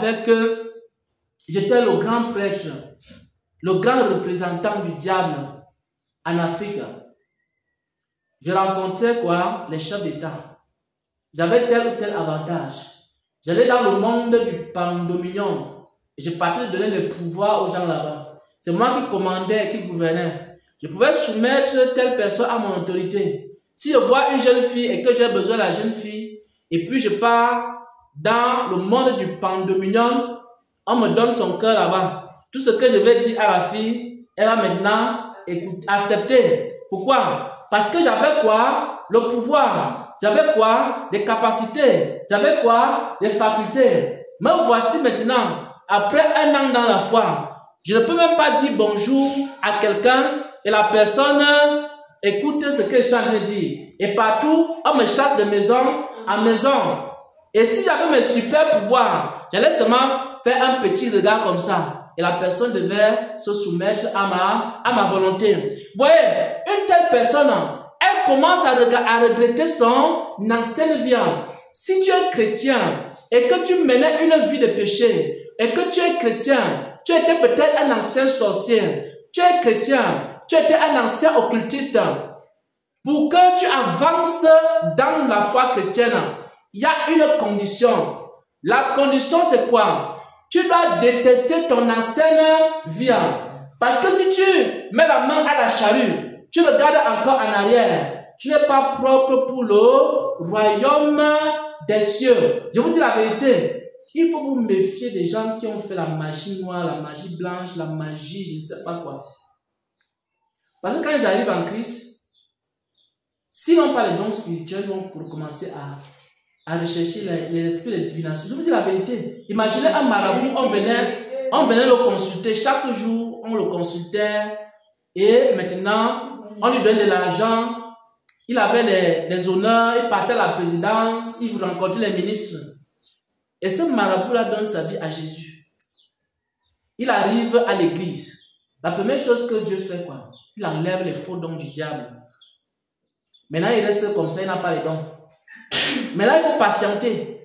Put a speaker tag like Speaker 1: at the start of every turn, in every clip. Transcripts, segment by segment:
Speaker 1: savait que j'étais le grand prêtre, le grand représentant du diable en Afrique. Je rencontrais quoi? Les chefs d'État. J'avais tel ou tel avantage. J'allais dans le monde du pandemonium et je partais de donner le pouvoir aux gens là-bas. C'est moi qui commandais, qui gouvernais. Je pouvais soumettre telle personne à mon autorité. Si je vois une jeune fille et que j'ai besoin de la jeune fille, et puis je pars dans le monde du pandemonium, on me donne son cœur là-bas. Tout ce que je vais dire à la fille, elle va maintenant accepter. Pourquoi? Parce que j'avais quoi? Le pouvoir. J'avais quoi? Des capacités. J'avais quoi? Des facultés. Mais voici maintenant, après un an dans la foi, je ne peux même pas dire bonjour à quelqu'un et la personne écoute ce que je suis en train de dire. Et partout, on me chasse de maison en maison. Et si j'avais mes super pouvoirs, j'allais seulement faire un petit regard comme ça. Et la personne devait se soumettre à ma volonté. Vous voyez, une telle personne, elle commence à regretter son ancienne vie. Si tu es chrétien et que tu menais une vie de péché, et que tu es chrétien, tu étais peut-être un ancien sorcier, tu es chrétien, tu étais un ancien occultiste. Pour que tu avances dans la foi chrétienne, il y a une condition. La condition, c'est quoi? Tu dois détester ton ancienne vie. Parce que si tu mets la main à la charrue, tu regardes encore en arrière, tu n'es pas propre pour le royaume des cieux. Je vous dis la vérité. Il faut vous méfier des gens qui ont fait la magie noire, la magie blanche, la magie, je ne sais pas quoi. Parce que quand ils arrivent en Christ, s'ils n'ont pas les dons spirituels, ils vont commencer à rechercher les esprits de divination. Je vous dis la vérité. Imaginez un marabout, on venait le consulter. Chaque jour, on le consultait. Et maintenant, on lui donne de l'argent. Il avait les honneurs, il partait à la présidence, il rencontrait les ministres. Et ce marabout-là donne sa vie à Jésus. Il arrive à l'église. La première chose que Dieu fait, quoi? Il enlève les faux dons du diable. Maintenant, il reste comme ça, il n'a pas les dons. Mais là, il faut patienter.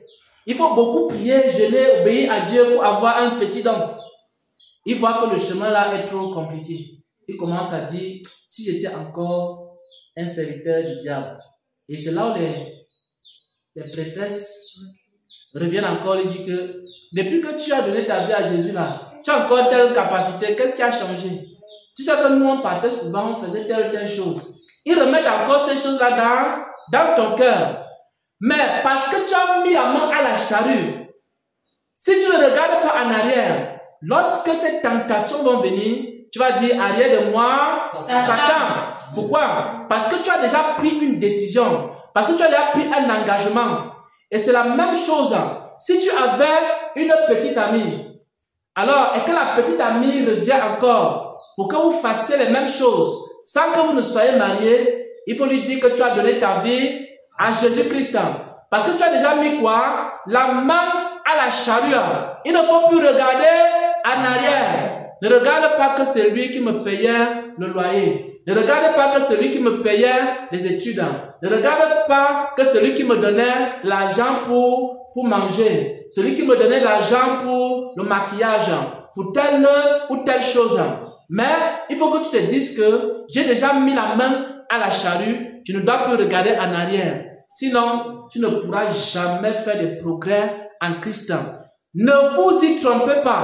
Speaker 1: Il faut beaucoup prier, jeûner, obéir à Dieu pour avoir un petit don. Il voit que le chemin là est trop compliqué. Il commence à dire, si j'étais encore un serviteur du diable. Et c'est là où les prêtresses reviennent encore et disent que depuis que tu as donné ta vie à Jésus là, tu as encore telle capacité, qu'est-ce qui a changé? Tu sais que nous on partait souvent, on faisait telle ou telle chose. Ils remettent encore ces choses là dans ton cœur. Mais parce que tu as mis la main à la charrue, si tu ne regardes pas en arrière, lorsque ces tentations vont venir, tu vas dire arrière de moi, Satan. Pourquoi? Parce que tu as déjà pris une décision. Parce que tu as déjà pris un engagement. Et c'est la même chose. Si tu avais une petite amie, alors, et que la petite amie revient encore pour que vous fassiez les mêmes choses, sans que vous ne soyez mariés, il faut lui dire que tu as donné ta vie à Jésus-Christ. Parce que tu as déjà mis quoi? La main à la charrue. Il ne faut plus regarder en arrière. Ne regarde pas que c'est lui qui me payait le loyer. Ne regarde pas que c'est lui qui me payait les études. Ne regarde pas que c'est lui qui me donnait l'argent pour manger. Celui qui me donnait l'argent pour le maquillage. Pour telle ou telle chose. Mais il faut que tu te dises que j'ai déjà mis la main à la charrue. Tu ne dois plus regarder en arrière. Sinon, tu ne pourras jamais faire de progrès en Christ. Ne vous y trompez pas.